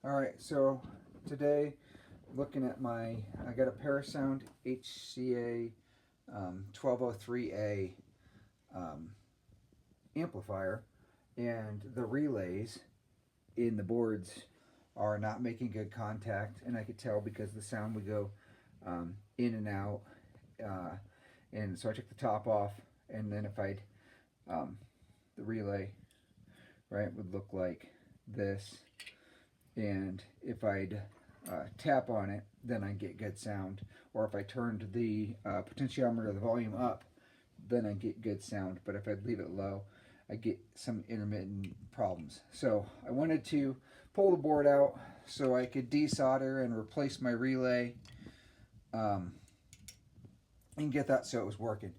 Alright, so today looking at I got a Paramount HCA-120XA amplifier, and the relays in the boards are not making good contact, and I could tell because the sound would go in and out, and so I took the top off, and then if I'd the relay, right, would look like this, and if I'd tap on it, then I'd get good sound, or if I turned the potentiometer, the volume up, then I'd get good sound, but if I'd leave it low, I get some intermittent problems. So I wanted to pull the board out so I could desolder and replace my relay, and get that so it was working.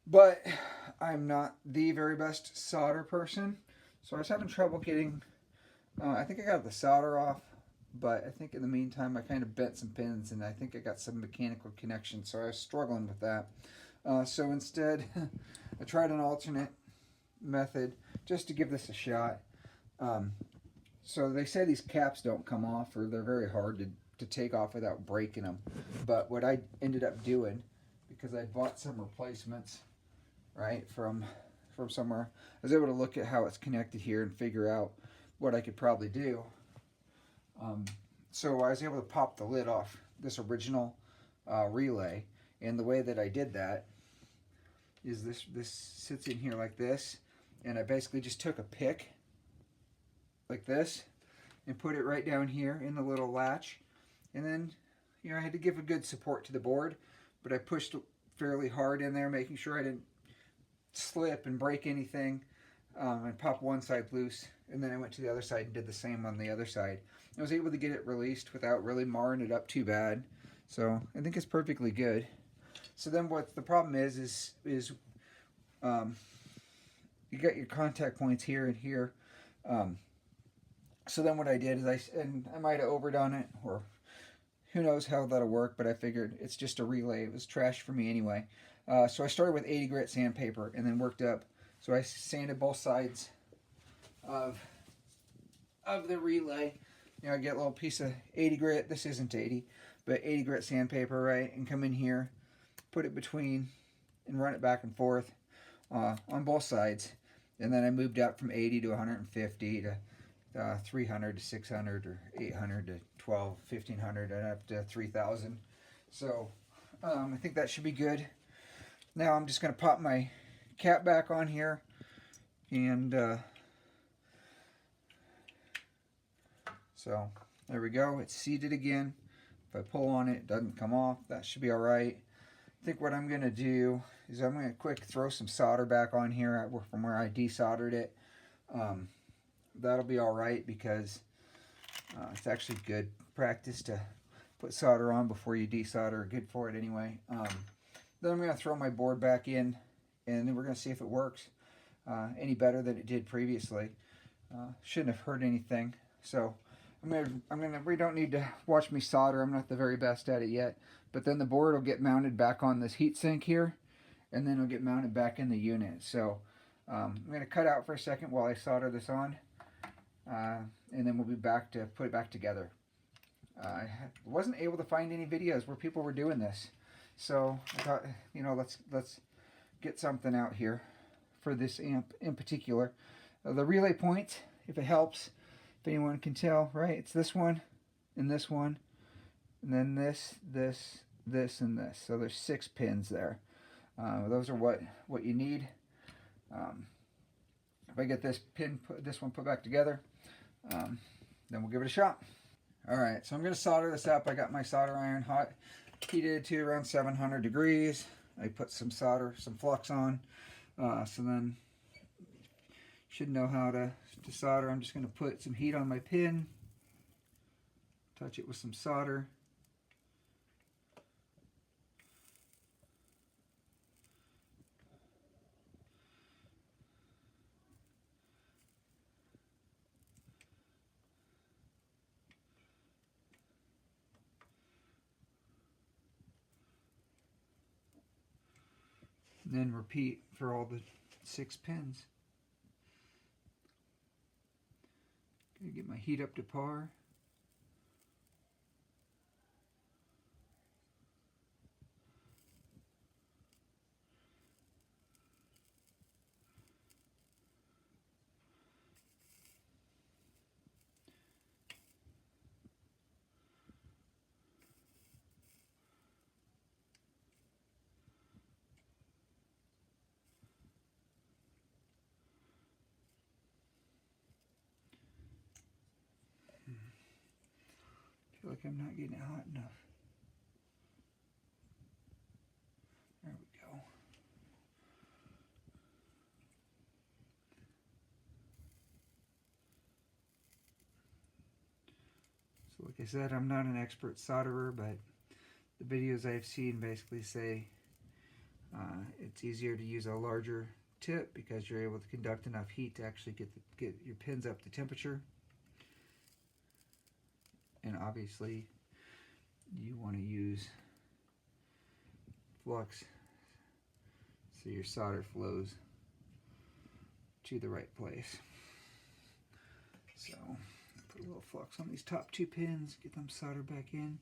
But I'm not the very best solder person, so I was having trouble getting, I think I got the solder off, but I think in the meantime I kind of bent some pins, and I think I got some mechanical connection, so I was struggling with that. So instead I tried an alternate method just to give this a shot. So they say these caps don't come off, or they're very hard to take off without breaking them. But what I ended up doing, because I bought some replacements, right, from somewhere, I was able to look at how it's connected here and figure out what I could probably do. So I was able to pop the lid off this original relay, and the way that I did that is this sits in here like this, and I basically just took a pick like this and put it right down here in the little latch, and then, you know, I had to give a good support to the board, but I pushed fairly hard in there, making sure I didn't slip and break anything, and pop one side loose, and then I went to the other side and did the same on the other side. I was able to get it released without really marring it up too bad, so I think it's perfectly good. So then what the problem is you got your contact points here and here. So then what I did is I might have overdone it, or who knows how that'll work, but I figured it's just a relay. It was trash for me anyway. So I started with 80 grit sandpaper and then worked up. So I sanded both sides of the relay. You know, I get a little piece of 80 grit. This isn't 80, but 80 grit sandpaper, right? And come in here, put it between, and run it back and forth on both sides. And then I moved up from 80 to 150 to 300 to 600, or 800 to 12, 1500, and up to 3000. So I think that should be good. Now I'm just going to pop my cap back on here, and so there we go. It's seated again. If I pull on it, it doesn't come off. That should be all right. I think what I'm going to do is I'm going to quick throw some solder back on here from where I desoldered it. That'll be all right, because it's actually good practice to put solder on before you desolder. Good for it anyway. Then I'm going to throw my board back in, and then we're going to see if it works any better than it did previously. Shouldn't have hurt anything. So we don't need to watch me solder. I'm not the very best at it yet. But then the board will get mounted back on this heat sink here, and then it'll get mounted back in the unit. So I'm going to cut out for a second while I solder this on, and then we'll be back to put it back together. I wasn't able to find any videos where people were doing this, so I thought, you know, let's get something out here for this amp in particular. The relay points, if it helps, if anyone can tell, right? It's this one, and then this, and this. So there's 6 pins there. Those are what you need. If I get this one put back together, then we'll give it a shot. Alright, so I'm going to solder this up. I got my solder iron hot, heated to around 700 degrees. I put some flux on, so then should know how to solder. I'm just going to put some heat on my pin, touch it with some solder. And then repeat for all the 6 pins. Gonna get my heat up to par. feel like I'm not getting it hot enough. There we go. So like I said, I'm not an expert solderer, but the videos I've seen basically say it's easier to use a larger tip because you're able to conduct enough heat to actually get your pins up to temperature. And obviously you want to use flux so your solder flows to the right place. So put a little flux on these top 2 pins, get them soldered back in.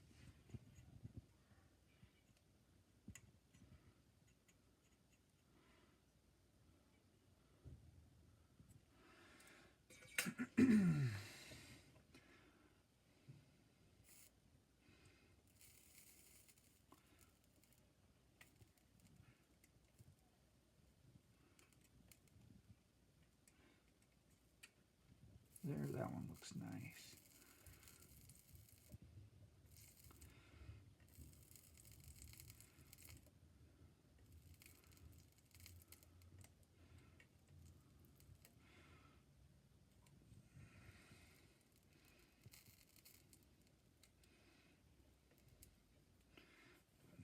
There, that one looks nice.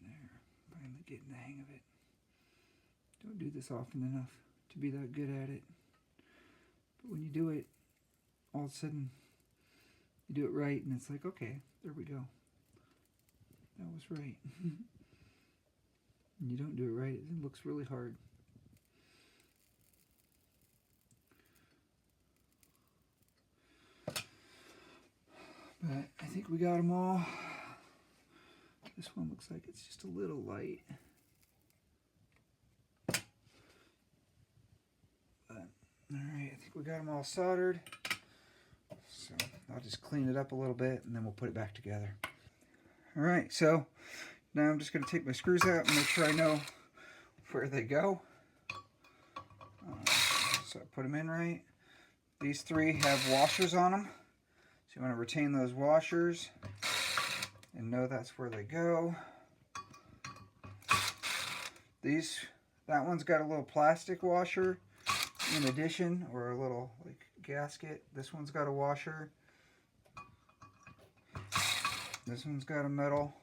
There, finally getting the hang of it. Don't do this often enough to be that good at it. But when you do it, all of a sudden, you do it right, and it's like, okay, there we go. That was right. And you don't do it right, it looks really hard. But I think we got them all. This one looks like it's just a little light. But, alright, I think we got them all soldered. So I'll just clean it up a little bit and then we'll put it back together. Alright, so now I'm just going to take my screws out and make sure I know where they go. So I put them in right. These 3 have washers on them. So you want to retain those washers and know that's where they go. That one's got a little plastic washer in addition, or a little like gasket. This one's got a washer. This one's got a metal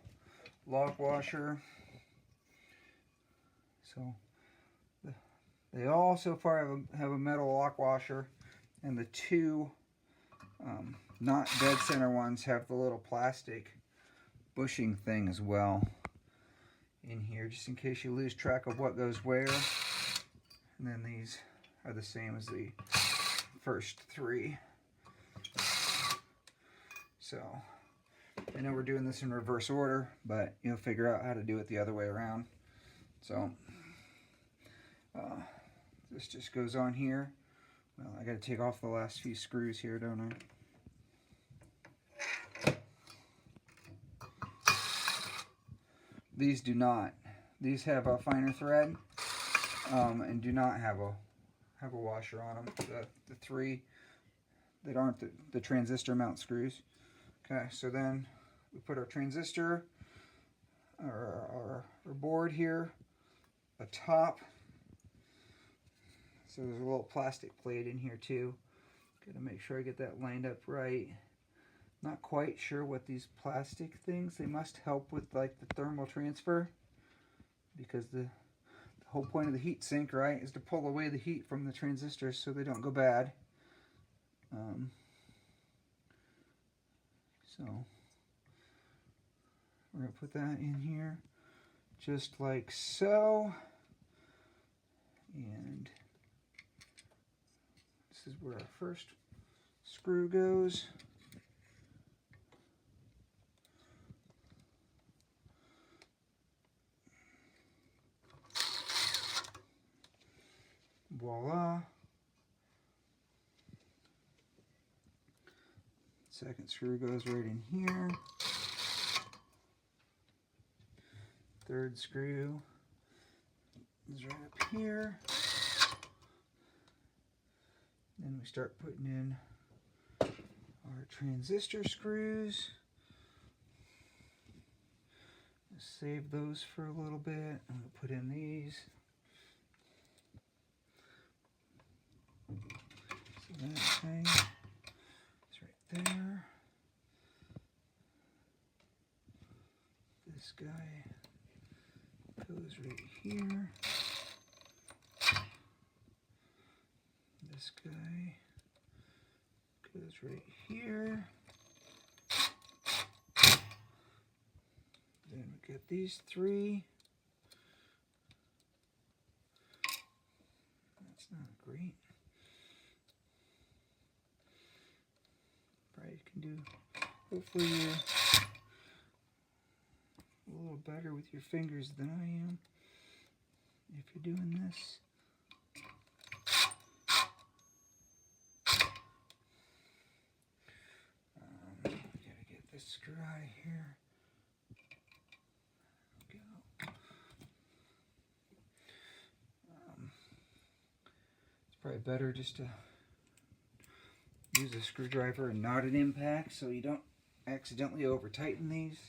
lock washer. So they all so far have a metal lock washer, and the 2 not dead center ones have the little plastic bushing thing as well in here, just in case you lose track of what goes where. And then these are the same as the first 3. So I know we're doing this in reverse order, but you'll figure out how to do it the other way around. So this just goes on here. Well, I got to take off the last few screws here, don't I? These do not. These have a finer thread and do not have a washer on them. The 3 that aren't the transistor mount screws. Okay, so then we put our transistor, our board here atop. So there's a little plastic plate in here too. Got to make sure I get that lined up right. Not quite sure what these plastic things, they must help with like the thermal transfer, because the whole point of the heat sink, right, is to pull away the heat from the transistors so they don't go bad. So we're going to put that in here just like so, and this is where our first screw goes. Voila. Second screw goes right in here. Third screw is right up here. Then we start putting in our transistor screws. save those for a little bit. I'm going to put in these. So that thing is right there. This guy goes right here. This guy goes right here. Then we get these three. That's not great. Probably can do, hopefully you're a little better with your fingers than I am if you're doing this. Gotta get this screw out of here. It's probably better just to use a screwdriver and not an impact so you don't accidentally over tighten these.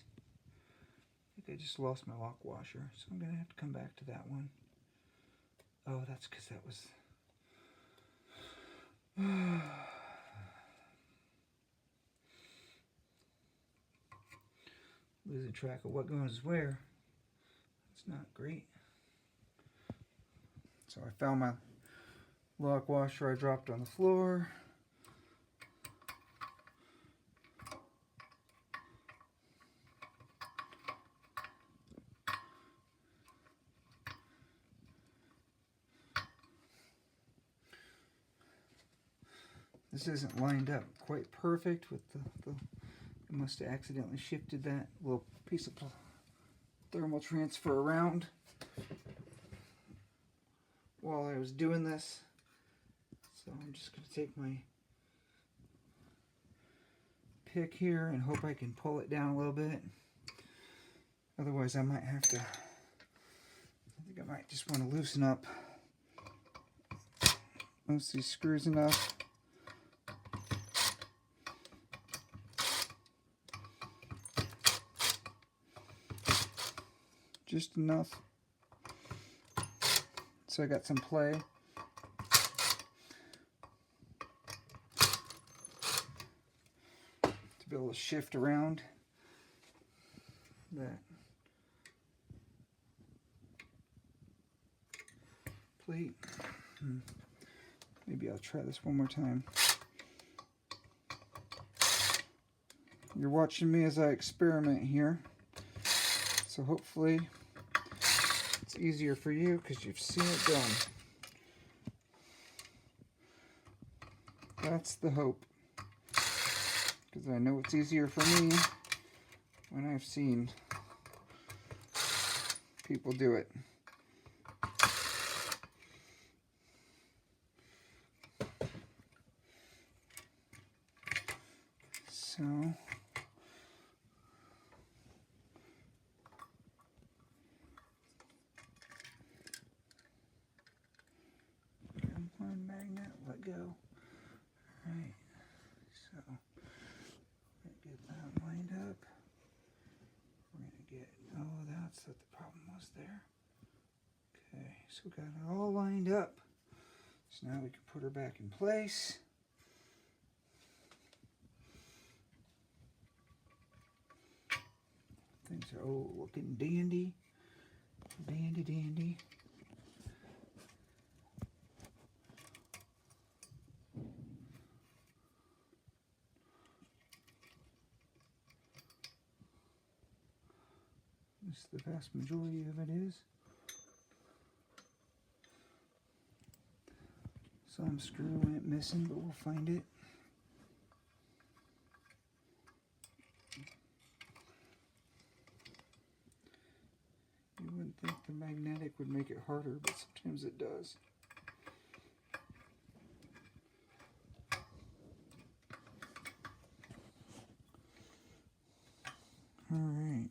I think I just lost my lock washer, so I'm gonna have to come back to that one. Oh, that's because that was losing track of what goes where. It's not great. So I found my lock washer I dropped on the floor. This isn't lined up quite perfect with the I must have accidentally shifted that little piece of thermal transfer around while I was doing this. So I'm just going to take my pick here and hope I can pull it down a little bit. Otherwise I might have to, I think I might just want to loosen up most of these screws enough. Just enough so I got some play. To be able to shift around that plate. Maybe I'll try this one more time. You're watching me as I experiment here, so hopefully it's easier for you because you've seen it done. That's the hope, because I know it's easier for me when I've seen people do it. So one magnet, let go. Alright, so we're going to get that lined up. We're going to get, oh, that's what the problem was there. Okay, so we got it all lined up. So now we can put her back in place. Things are looking dandy. Dandy, dandy. This, the vast majority of it is. Some screw went missing, but we'll find it. You wouldn't think the magnetic would make it harder, but sometimes it does. Alright,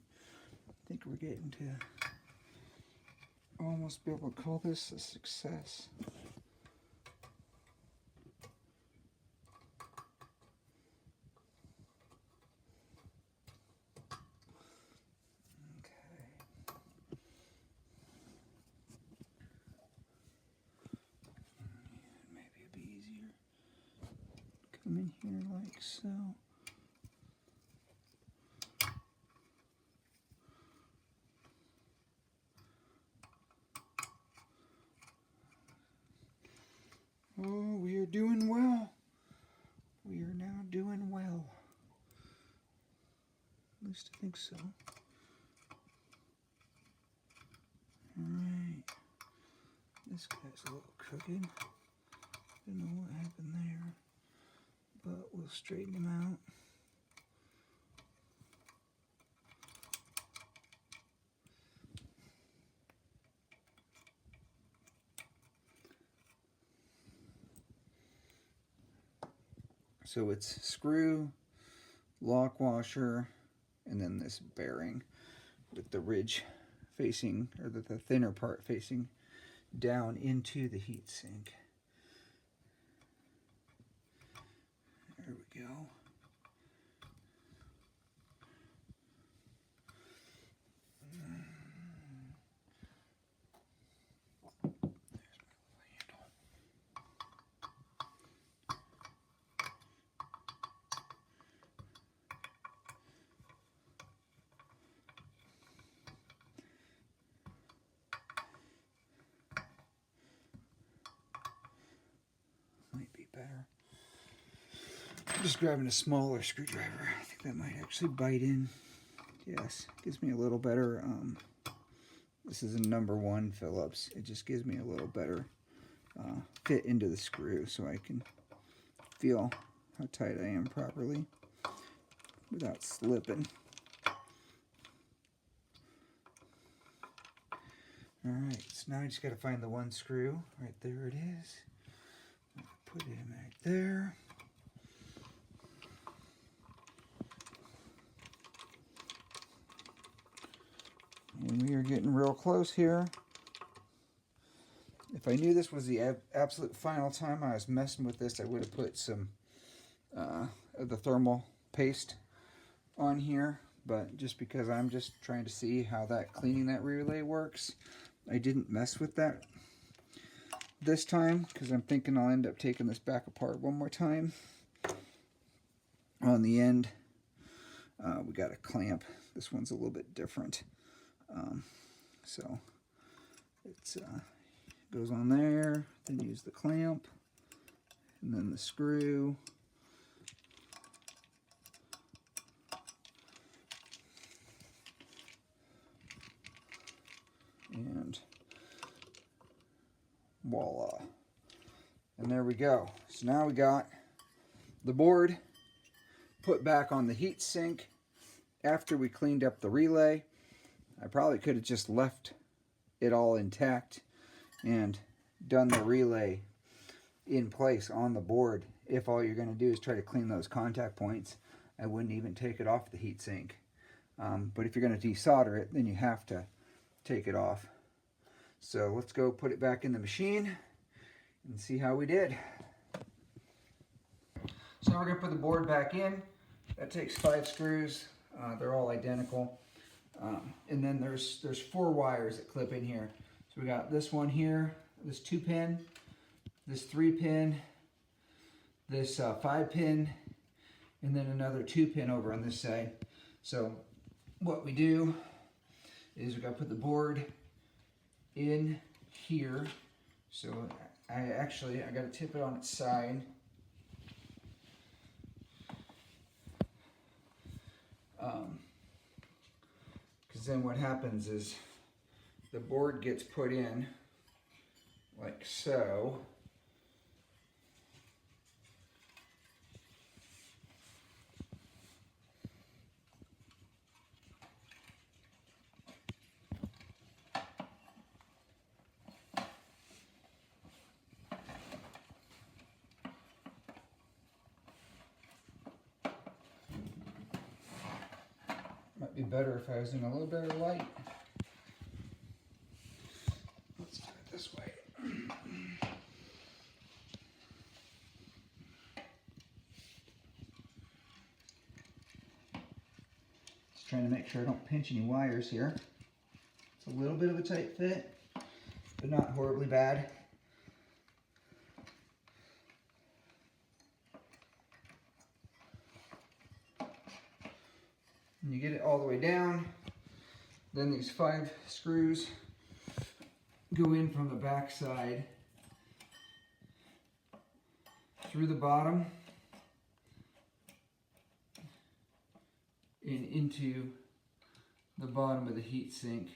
I think we're getting to almost be able to call this a success. Okay. them in here like so. Oh, we are doing well. We are now doing well. At least I think so. Alright. This guy's a little crooked. Don't know what happened there. But we'll straighten him out. So it's screw, lock washer, and then this bearing with the ridge facing, or the thinner part facing down into the heat sink. There we go. Better. I'm just grabbing a smaller screwdriver. I think that might actually bite in. Yes, gives me a little better. This is a #1 Phillips. It just gives me a little better fit into the screw, so I can feel how tight I am properly without slipping. Alright, so now I just got to find the one screw. Right there it is. Put it right there. And we are getting real close here. If I knew this was the absolute final time I was messing with this, I would have put some of the thermal paste on here. But just because I'm just trying to see how that cleaning that relay works, I didn't mess with that this time, because I'm thinking I'll end up taking this back apart one more time. On the end, we got a clamp. This one's a little bit different. So it goes on there, then use the clamp, and then the screw. And voila. And there we go. So now we got the board put back on the heat sink after we cleaned up the relay. I probably could have just left it all intact and done the relay in place on the board. If all you're going to do is try to clean those contact points, I wouldn't even take it off the heat sink. But if you're going to desolder it, then you have to take it off. So let's go put it back in the machine and see how we did. So now we're going to put the board back in. That takes 5 screws. They're all identical. And then there's 4 wires that clip in here. So we got this one here, this 2-pin, this 3-pin, this 5-pin, and then another 2-pin over on this side. So what we do is we got to put the board in here. So I got to tip it on its side. Because then what happens is the board gets put in like so. Might be better if I was in a little better light. Let's do it this way. Just trying to make sure I don't pinch any wires here. It's a little bit of a tight fit, but not horribly bad. And you get it all the way down. Then these 5 screws go in from the back side through the bottom and into the bottom of the heat sink,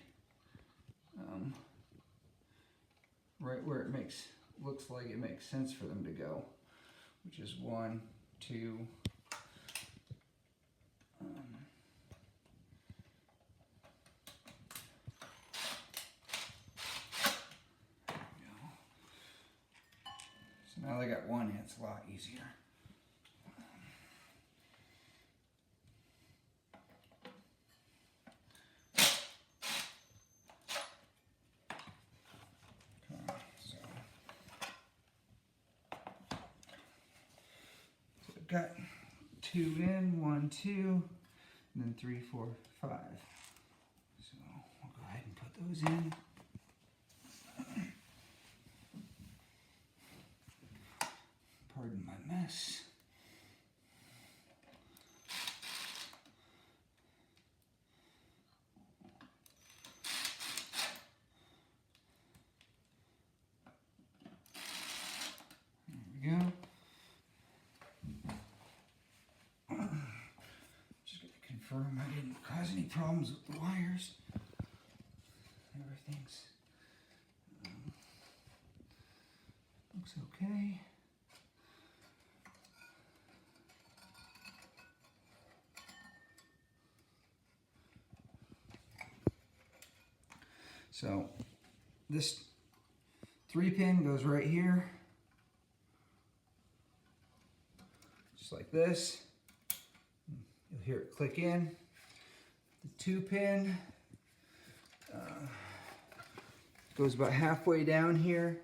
right where it looks like it makes sense for them to go, which is 1, 2, so now they got one in, it's a lot easier. Got 2 in, 1, 2, and then 3, 4, 5. So we'll go ahead and put those in. Pardon my mess. There we go. Confirm I didn't cause any problems with the wires. Everything's looks okay. So this 3-pin goes right here, just like this. You'll hear it click in. The 2-pin goes about halfway down here.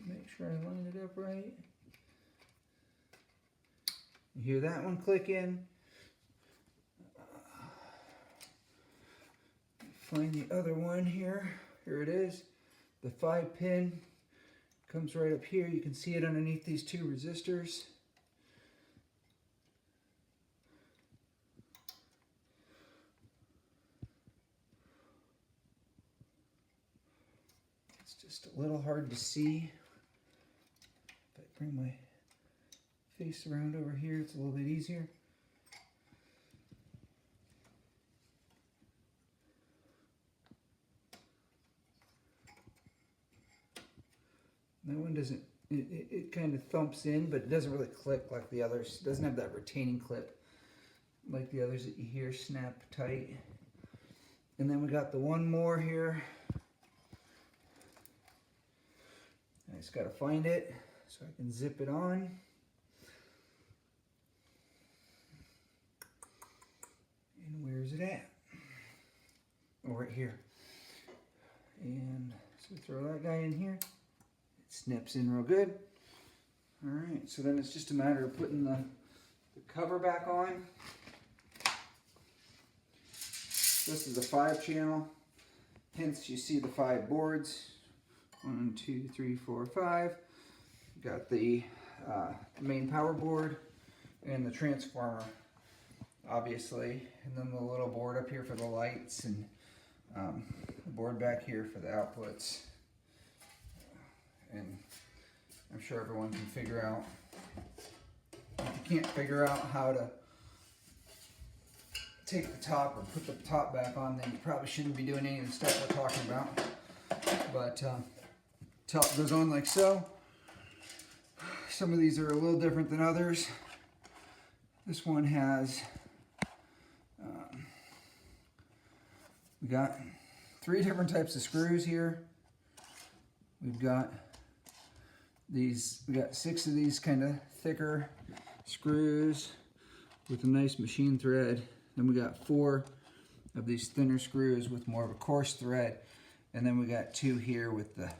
Make sure I line it up right. You hear that one click in. Find the other one here. Here it is. The 5-pin comes right up here. You can see it underneath these 2 resistors. It's just a little hard to see. If I bring my face around over here, it's a little bit easier. That one doesn't, it kind of thumps in, but it doesn't really click like the others. It doesn't have that retaining clip like the others that you hear snap tight. And then we got the one more here. I just got to find it so I can zip it on. And where's it at? Oh, right here. And so throw that guy in here. Snips in real good. Alright, so then it's just a matter of putting the cover back on. This is a 5-channel, hence you see the 5 boards. 1, 2, 3, 4, 5. Got the main power board and the transformer, obviously, and then the little board up here for the lights, and the board back here for the outputs. And I'm sure everyone can figure out. If you can't figure out how to take the top or put the top back on, then you probably shouldn't be doing any of the stuff we're talking about. But top goes on like so. Some of these are a little different than others. This one has, we got 3 different types of screws here. We've got these, we got 6 of these kind of thicker screws with a nice machine thread. Then we got 4 of these thinner screws with more of a coarse thread. And then we got 2 here with the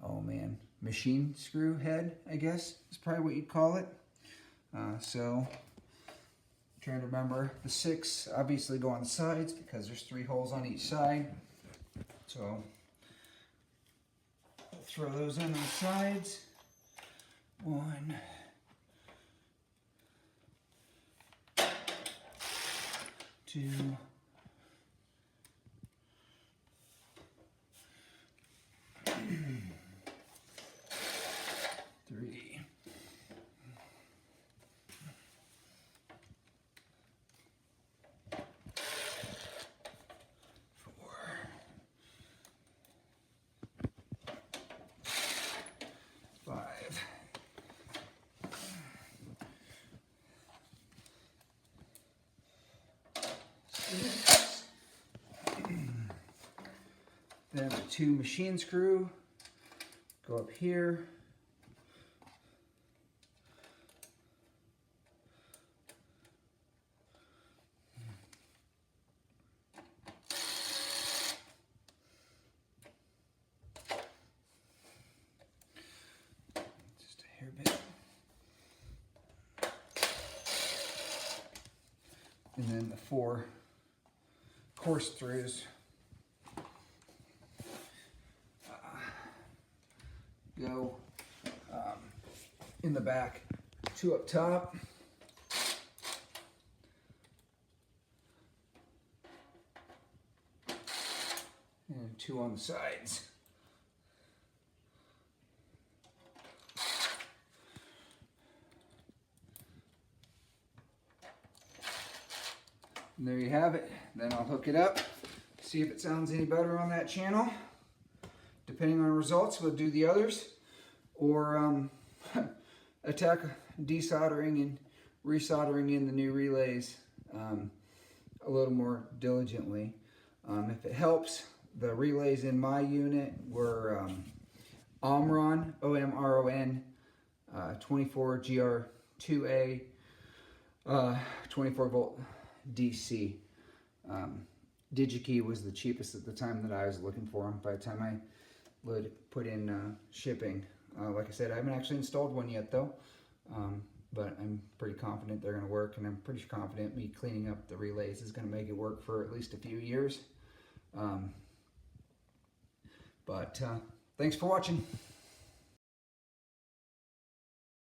oh man, machine screw head, I guess is probably what you'd call it. So I'm trying to remember, the 6 obviously go on the sides because there's 3 holes on each side. So throw those on the sides. 1, 2, 3, 4, 5, 6. Then the 2 machine screw go up here. Just a hair bit. And then the 4 course throughs go in the back, 2 up top, and 2 on the sides. And there you have it. Then I'll hook it up, see if it sounds any better on that channel. Depending on results, we'll do the others, or attack desoldering and resoldering in the new relays a little more diligently. If it helps, the relays in my unit were Omron, O-M-R-O-N, 24GR2A, 24 volt DC. DigiKey was the cheapest at the time that I was looking for them. By the time I would put in shipping, like I said, I haven't actually installed one yet though, but I'm pretty confident they're going to work, and I'm pretty confident me cleaning up the relays is going to make it work for at least a few years. But thanks for watching.